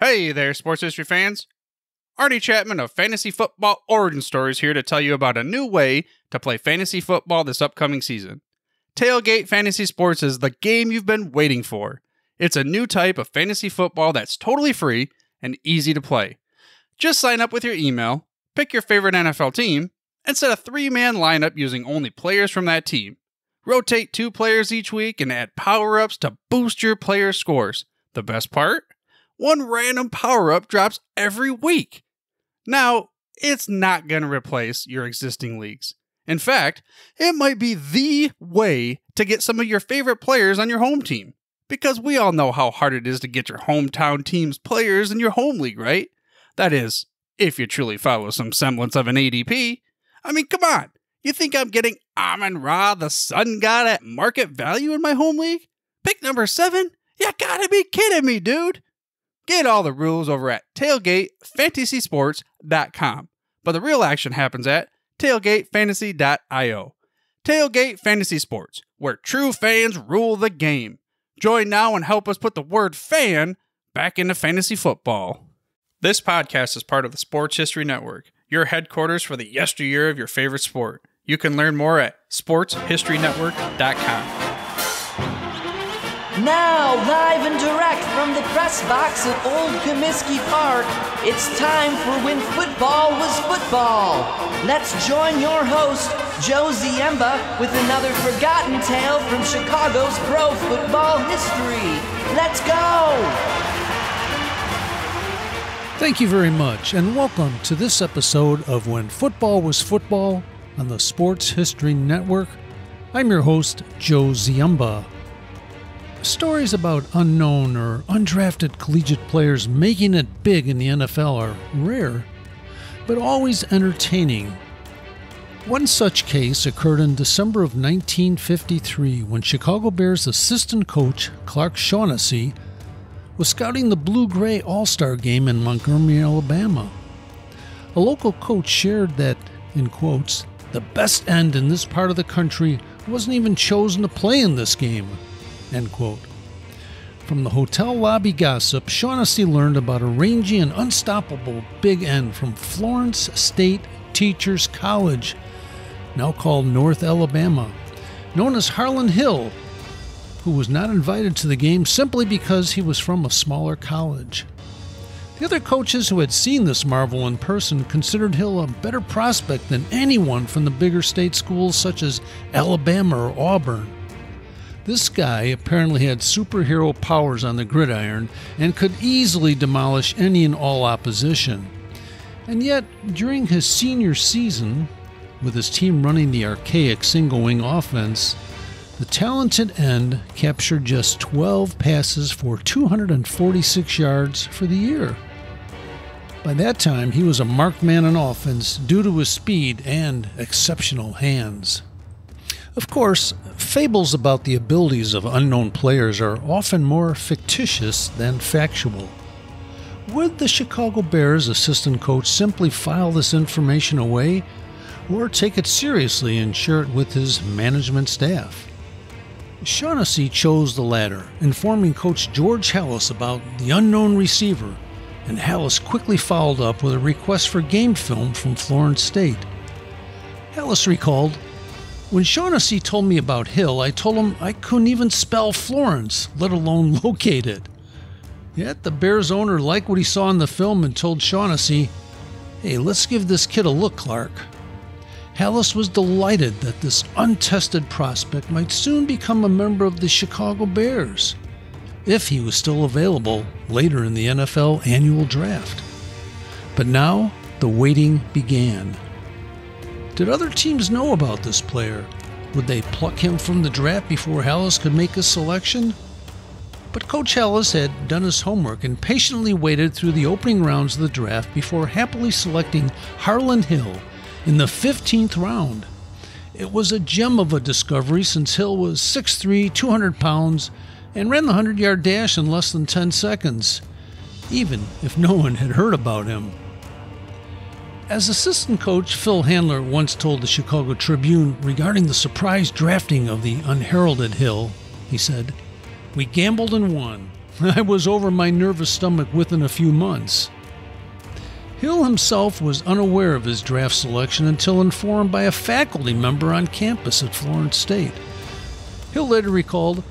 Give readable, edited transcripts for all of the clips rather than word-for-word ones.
Hey there, sports history fans. Artie Chapman of Fantasy Football Origin Stories here to tell you about a new way to play fantasy football this upcoming season. Tailgate Fantasy Sports is the game you've been waiting for. It's a new type of fantasy football that's totally free and easy to play. Just sign up with your email, pick your favorite NFL team, and set a 3-man lineup using only players from that team. Rotate 2 players each week and add power-ups to boost your players' scores. The best part? One random power-up drops every week. Now, it's not going to replace your existing leagues. In fact, it might be the way to get some of your favorite players on your home team. Because we all know how hard it is to get your hometown team's players in your home league, right? That is, if you truly follow some semblance of an ADP. I mean, come on. You think I'm getting Amon-Ra, the sun god, at market value in my home league? Pick number 7? You gotta be kidding me, dude. Get all the rules over at tailgatefantasysports.com. But the real action happens at tailgatefantasy.io. Tailgate Fantasy Sports, where true fans rule the game. Join now and help us put the word fan back into fantasy football. This podcast is part of the Sports History Network, your headquarters for the yesteryear of your favorite sport. You can learn more at sportshistorynetwork.com. Now, live and direct from the press box at Old Comiskey Park, it's time for When Football Was Football. Let's join your host, Joe Ziemba, with another forgotten tale from Chicago's pro football history. Let's go! Thank you very much, and welcome to this episode of When Football Was Football on the Sports History Network. I'm your host, Joe Ziemba. Stories about unknown or undrafted collegiate players making it big in the NFL are rare, but always entertaining. One such case occurred in December of 1953 when Chicago Bears assistant coach Clark Shaughnessy was scouting the Blue-Gray All-Star game in Montgomery, Alabama. A local coach shared that, in quotes, the best end in this part of the country wasn't even chosen to play in this game. End quote. From the hotel lobby gossip, Shaughnessy learned about a rangy and unstoppable big end from Florence State Teachers College, now called North Alabama, known as Harlon Hill, who was not invited to the game simply because he was from a smaller college. The other coaches who had seen this marvel in person considered Hill a better prospect than anyone from the bigger state schools such as Alabama or Auburn. This guy apparently had superhero powers on the gridiron and could easily demolish any and all opposition. And yet, during his senior season, with his team running the archaic single-wing offense, the talented end captured just 12 passes for 246 yards for the year. By that time, he was a marked man on offense due to his speed and exceptional hands. Of course, fables about the abilities of unknown players are often more fictitious than factual. Would the Chicago Bears assistant coach simply file this information away, or take it seriously and share it with his management staff? Shaughnessy chose the latter, informing Coach George Hallis about the unknown receiver, and Hallis quickly followed up with a request for game film from Florence State. Hallis recalled, "When Shaughnessy told me about Hill, I told him I couldn't even spell Florence, let alone locate it. Yet the Bears owner liked what he saw in the film and told Shaughnessy, 'Hey, let's give this kid a look, Clark.' Hallis was delighted that this untested prospect might soon become a member of the Chicago Bears, if he was still available later in the NFL annual draft. But now the waiting began. Did other teams know about this player? Would they pluck him from the draft before Hallis could make a selection? But Coach Hallis had done his homework and patiently waited through the opening rounds of the draft before happily selecting Harlon Hill in the 15th round. It was a gem of a discovery since Hill was 6'3", 200 pounds, and ran the 100-yard dash in less than 10 seconds, even if no one had heard about him. As assistant coach Phil Handler once told the Chicago Tribune regarding the surprise drafting of the unheralded Hill, he said, "We gambled and won. I was over my nervous stomach within a few months. Hill himself was unaware of his draft selection until informed by a faculty member on campus at Florence State. Hill later recalled,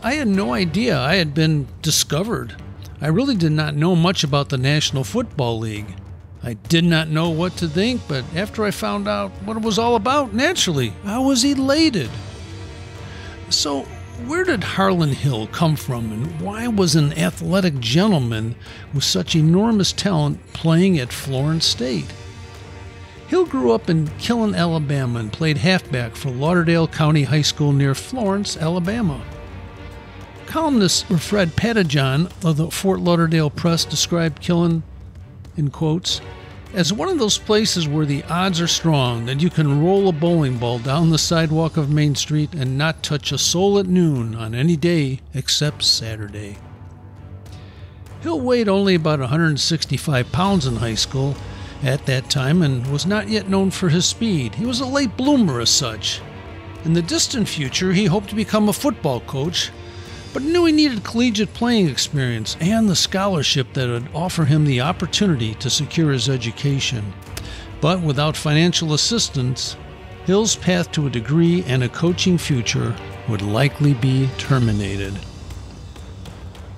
"I had no idea I had been discovered. I really did not know much about the National Football League. I did not know what to think, but after I found out what it was all about, naturally, I was elated." So, where did Harlon Hill come from, and why was an athletic gentleman with such enormous talent playing at Florence State? Hill grew up in Killen, Alabama, and played halfback for Lauderdale County High School near Florence, Alabama. Columnist Fred Patajon of the Fort Lauderdale Press described Killen, in quotes, as one of those places where the odds are strong that you can roll a bowling ball down the sidewalk of Main Street and not touch a soul at noon on any day except Saturday. Hill weighed only about 165 pounds in high school at that time and was not yet known for his speed. He was a late bloomer as such. In the distant future, he hoped to become a football coach, but knew he needed collegiate playing experience and the scholarship that would offer him the opportunity to secure his education. But without financial assistance, Hill's path to a degree and a coaching future would likely be terminated.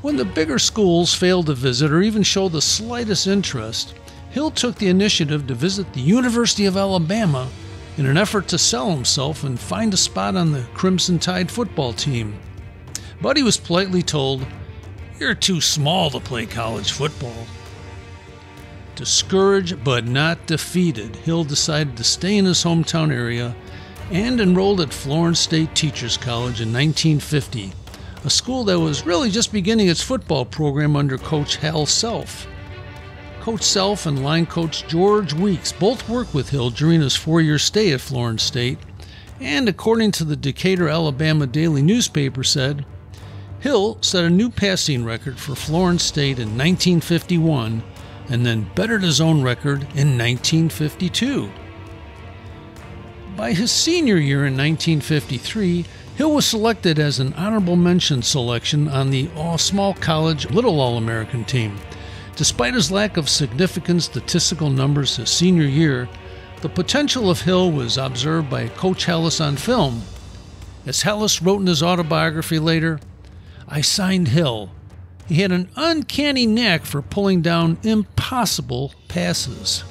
When the bigger schools failed to visit or even show the slightest interest, Hill took the initiative to visit the University of Alabama in an effort to sell himself and find a spot on the Crimson Tide football team. But he was politely told, "You're too small to play college football." Discouraged but not defeated, Hill decided to stay in his hometown area and enrolled at Florence State Teachers College in 1950, a school that was really just beginning its football program under Coach Hal Self. Coach Self and line coach George Weeks both worked with Hill during his 4-year stay at Florence State, and according to the Decatur, Alabama Daily newspaper said, Hill set a new passing record for Florence State in 1951 and then bettered his own record in 1952. By his senior year in 1953, Hill was selected as an honorable mention selection on the all-small college Little All-American team. Despite his lack of significant statistical numbers his senior year, the potential of Hill was observed by Coach Hellis on film. As Hellis wrote in his autobiography later, "I signed Hill. He had an uncanny knack for pulling down impossible passes."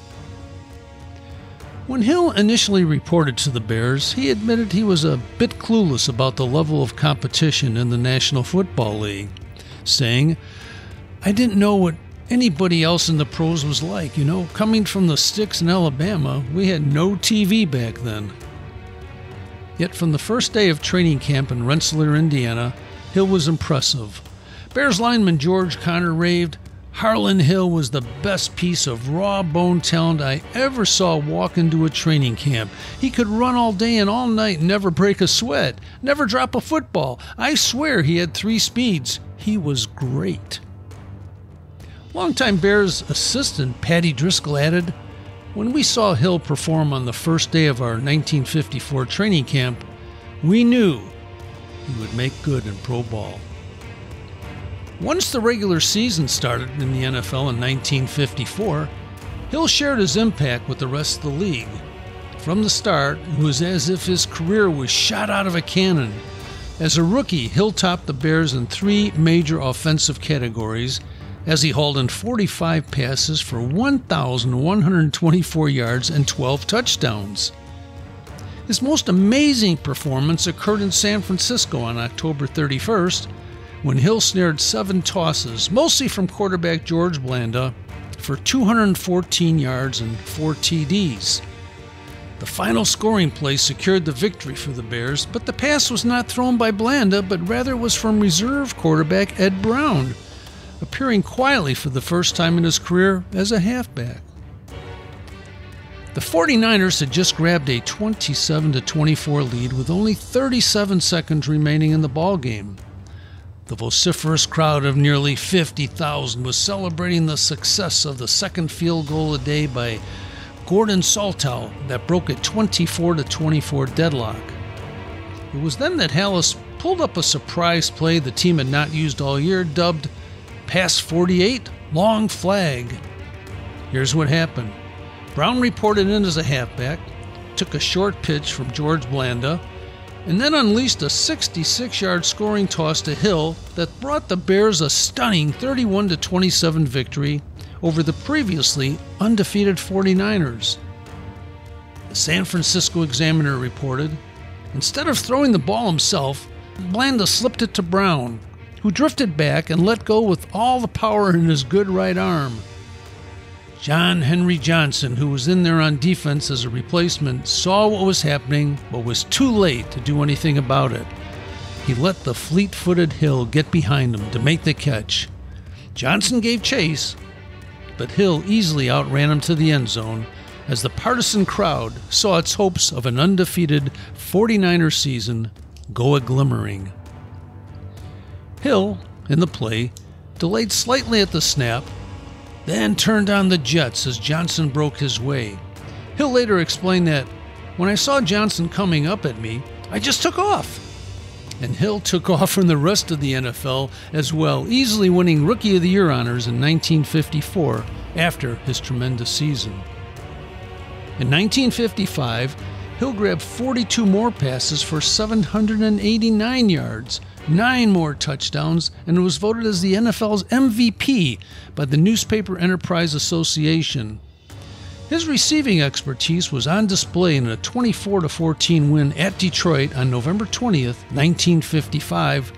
When Hill initially reported to the Bears, he admitted he was a bit clueless about the level of competition in the National Football League, saying, "I didn't know what anybody else in the pros was like. You know, coming from the sticks in Alabama, we had no TV back then." Yet from the first day of training camp in Rensselaer, Indiana, Hill was impressive. Bears lineman George Connor raved, "Harlon Hill was the best piece of raw-boned talent I ever saw walk into a training camp. He could run all day and all night and never break a sweat, never drop a football. I swear he had 3 speeds. He was great." Longtime Bears assistant Patty Driscoll added, "When we saw Hill perform on the first day of our 1954 training camp, we knew he would make good in pro ball." Once the regular season started in the NFL in 1954, Hill shared his impact with the rest of the league. From the start, it was as if his career was shot out of a cannon. As a rookie, Hill topped the Bears in 3 major offensive categories as he hauled in 45 passes for 1,124 yards and 12 touchdowns. His most amazing performance occurred in San Francisco on October 31st, when Hill snared 7 tosses, mostly from quarterback George Blanda, for 214 yards and 4 TDs. The final scoring play secured the victory for the Bears, but the pass was not thrown by Blanda, but rather was from reserve quarterback Ed Brown, appearing quietly for the first time in his career as a halfback. The 49ers had just grabbed a 27-24 lead with only 37 seconds remaining in the ballgame. The vociferous crowd of nearly 50,000 was celebrating the success of the second field goal a day by Gordon Saltow that broke a 24-24 deadlock. It was then that Hellis pulled up a surprise play the team had not used all year, dubbed Pass 48, long flag. Here's what happened. Brown reported in as a halfback, took a short pitch from George Blanda, and then unleashed a 66-yard scoring toss to Hill that brought the Bears a stunning 31-27 victory over the previously undefeated 49ers. The San Francisco Examiner reported, instead of throwing the ball himself, Blanda slipped it to Brown, who drifted back and let go with all the power in his good right arm. John Henry Johnson, who was in there on defense as a replacement, saw what was happening but was too late to do anything about it. He let the fleet-footed Hill get behind him to make the catch. Johnson gave chase, but Hill easily outran him to the end zone as the partisan crowd saw its hopes of an undefeated 49er season go a-glimmering. Hill, in the play, delayed slightly at the snap, then turned on the jets as Johnson broke his way. Hill later explained that, when I saw Johnson coming up at me, I just took off. And Hill took off from the rest of the NFL as well, easily winning Rookie of the Year honors in 1954 after his tremendous season. In 1955, Hill grabbed 42 more passes for 789 yards, 9 more touchdowns, and was voted as the NFL's MVP by the Newspaper Enterprise Association. His receiving expertise was on display in a 24-14 win at Detroit on November 20th, 1955,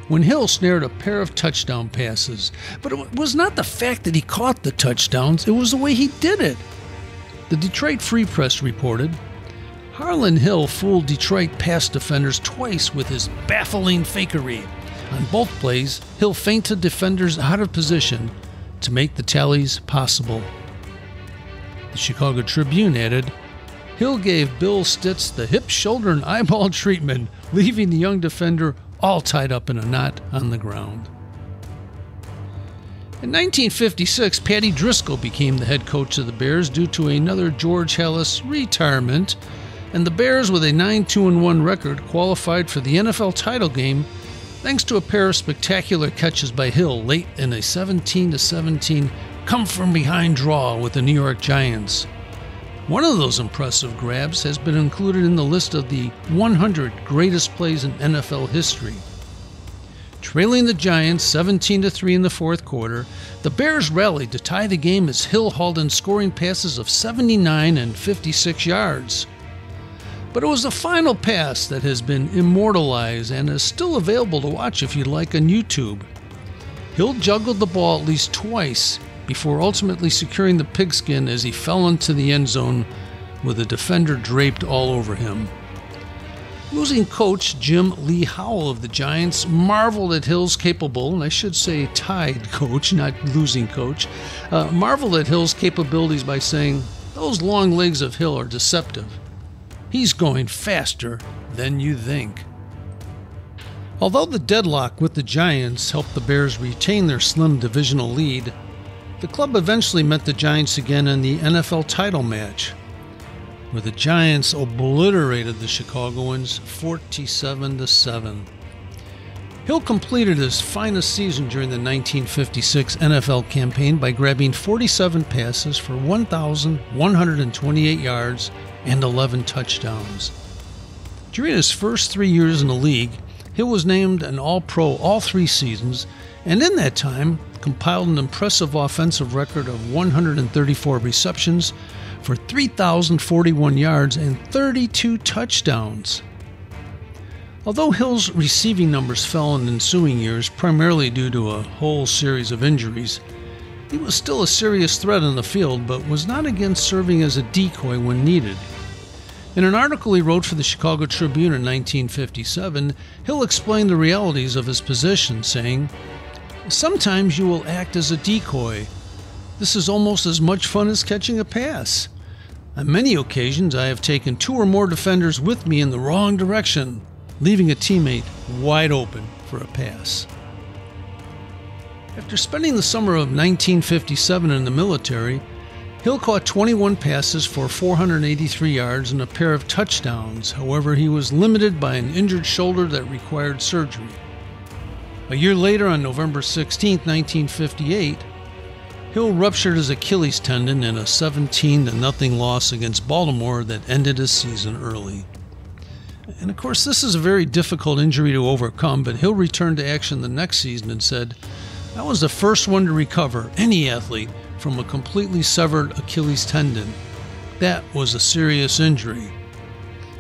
when Hill snared a pair of touchdown passes. But it was not the fact that he caught the touchdowns, it was the way he did it. The Detroit Free Press reported, Harlon Hill fooled Detroit pass defenders twice with his baffling fakery. On both plays, Hill feinted defenders out of position to make the tallies possible. The Chicago Tribune added, Hill gave Bill Stitz the hip, shoulder, and eyeball treatment, leaving the young defender all tied up in a knot on the ground. In 1956, Patty Driscoll became the head coach of the Bears due to another George Halas retirement, and the Bears, with a 9-2-1 record, qualified for the NFL title game thanks to a pair of spectacular catches by Hill late in a 17-17 come-from-behind draw with the New York Giants. One of those impressive grabs has been included in the list of the 100 greatest plays in NFL history. Trailing the Giants 17-3 in the fourth quarter, the Bears rallied to tie the game as Hill hauled in scoring passes of 79 and 56 yards. But it was the final pass that has been immortalized and is still available to watch if you'd like on YouTube. Hill juggled the ball at least twice before ultimately securing the pigskin as he fell into the end zone with a defender draped all over him. Losing coach Jim Lee Howell of the Giants marveled at Hill's capable, and I should say tied coach, not losing coach, marveled at Hill's capabilities by saying, "Those long legs of Hill are deceptive. He's going faster than you think." Although the deadlock with the Giants helped the Bears retain their slim divisional lead, the club eventually met the Giants again in the NFL title match, where the Giants obliterated the Chicagoans 47-7. Hill completed his finest season during the 1956 NFL campaign by grabbing 47 passes for 1,128 yards and 11 touchdowns. During his first 3 years in the league, Hill was named an All-Pro all 3 seasons, and in that time compiled an impressive offensive record of 134 receptions for 3,041 yards and 32 touchdowns. Although Hill's receiving numbers fell in ensuing years, primarily due to a whole series of injuries, he was still a serious threat on the field, but was not against serving as a decoy when needed. In an article he wrote for the Chicago Tribune in 1957, Hill explained the realities of his position, saying, "Sometimes you will act as a decoy. This is almost as much fun as catching a pass. On many occasions, I have taken 2 or more defenders with me in the wrong direction, leaving a teammate wide open for a pass." After spending the summer of 1957 in the military, Hill caught 21 passes for 483 yards and a pair of touchdowns. However, he was limited by an injured shoulder that required surgery. A year later, on November 16, 1958, Hill ruptured his Achilles tendon in a 17-0 loss against Baltimore that ended his season early. And of course, this is a very difficult injury to overcome, but Hill returned to action the next season and said, "I was the first one to recover, any athlete, from a completely severed Achilles tendon. That was a serious injury.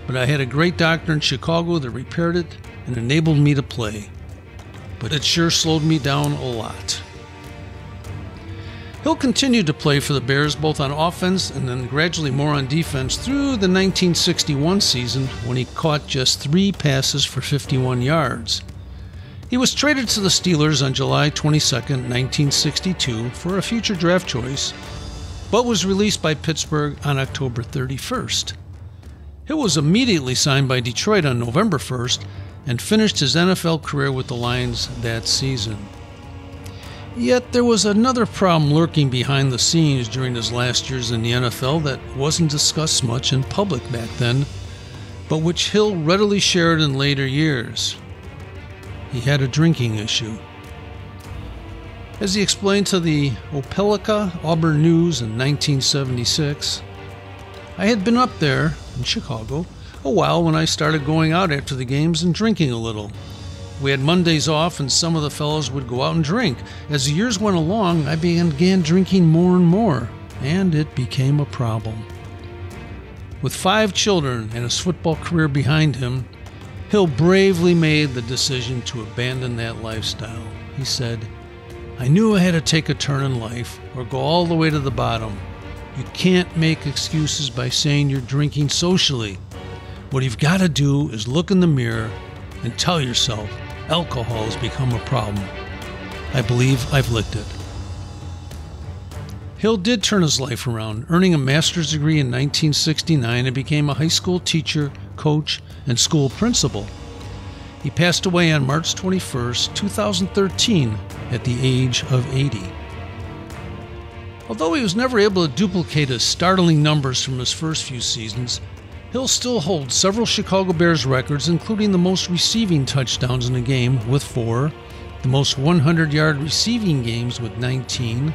But I had a great doctor in Chicago that repaired it and enabled me to play. But it sure slowed me down a lot." Hill continued to play for the Bears both on offense and then gradually more on defense through the 1961 season when he caught just 3 passes for 51 yards. He was traded to the Steelers on July 22, 1962 for a future draft choice, but was released by Pittsburgh on October 31st. Hill was immediately signed by Detroit on November 1st and finished his NFL career with the Lions that season. Yet there was another problem lurking behind the scenes during his last years in the NFL that wasn't discussed much in public back then, but which Hill readily shared in later years. He had a drinking issue. As he explained to the Opelika Auburn News in 1976, "I had been up there, in Chicago, a while when I started going out after the games and drinking a little. We had Mondays off and some of the fellows would go out and drink. As the years went along, I began drinking more and more, and it became a problem." With 5 children and his football career behind him, Hill bravely made the decision to abandon that lifestyle. He said, "I knew I had to take a turn in life or go all the way to the bottom. You can't make excuses by saying you're drinking socially. What you've got to do is look in the mirror and tell yourself alcohol has become a problem. I believe I've licked it." Hill did turn his life around, earning a master's degree in 1969 and became a high school teacher, coach, and school principal. He passed away on March 21st, 2013, at the age of 80. Although he was never able to duplicate his startling numbers from his first few seasons, Hill still holds several Chicago Bears records, including the most receiving touchdowns in a game with 4, the most 100-yard receiving games with 19,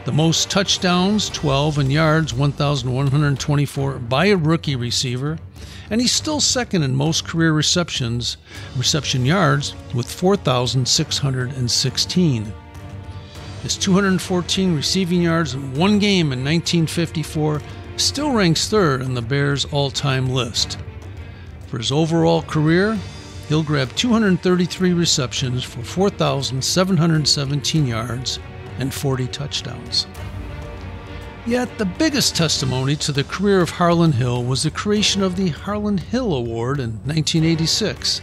the most touchdowns, 12, and yards, 1,124, by a rookie receiver, and he's still second in most career reception yards with 4,616. His 214 receiving yards in one game in 1954 still ranks 3rd on the Bears' all-time list. For his overall career, Hill grabbed 233 receptions for 4,717 yards and 40 touchdowns. Yet the biggest testimony to the career of Harlon Hill was the creation of the Harlon Hill Award in 1986.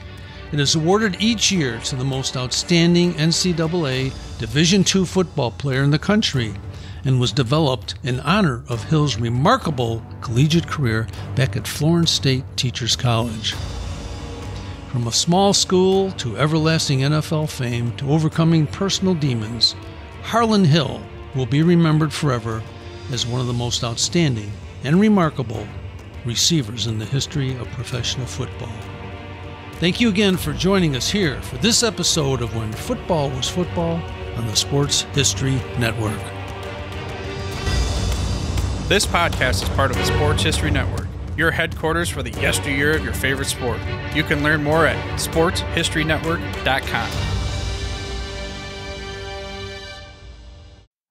It is awarded each year to the most outstanding NCAA Division II football player in the country, and was developed in honor of Hill's remarkable collegiate career back at Florence State Teachers College. From a small school to everlasting NFL fame to overcoming personal demons, Harlon Hill will be remembered forever as one of the most outstanding and remarkable receivers in the history of professional football. Thank you again for joining us here for this episode of When Football Was Football on the Sports History Network. This podcast is part of the Sports History Network, your headquarters for the yesteryear of your favorite sport. You can learn more at sportshistorynetwork.com.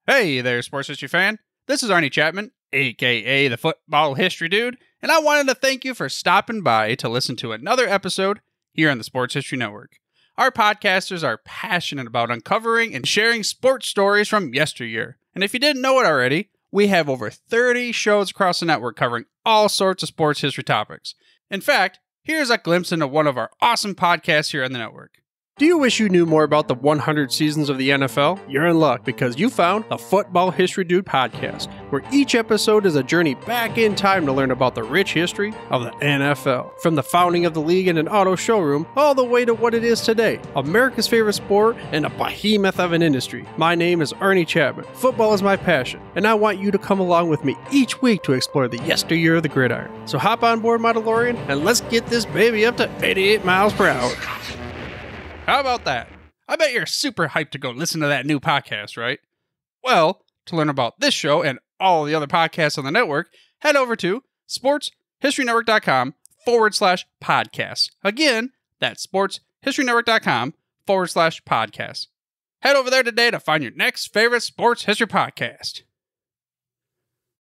Hey there, sports history fan. This is Arnie Chapman, aka the Football History Dude, and I wanted to thank you for stopping by to listen to another episode here on the Sports History Network. Our podcasters are passionate about uncovering and sharing sports stories from yesteryear. And if you didn't know it already, we have over 30 shows across the network covering all sorts of sports history topics. In fact, here's a glimpse into one of our awesome podcasts here on the network. Do you wish you knew more about the 100 seasons of the NFL? You're in luck because you found the Football History Dude podcast, where each episode is a journey back in time to learn about the rich history of the NFL. From the founding of the league in an auto showroom, all the way to what it is today, America's favorite sport and a behemoth of an industry. My name is Arnie Chapman. Football is my passion, and I want you to come along with me each week to explore the yesteryear of the gridiron. So hop on board my DeLorean and let's get this baby up to 88 miles per hour. How about that? I bet you're super hyped to go listen to that new podcast, right? Well, to learn about this show and all the other podcasts on the network, head over to sportshistorynetwork.com/podcasts. Again, that's sportshistorynetwork.com/podcasts. Head over there today to find your next favorite sports history podcast.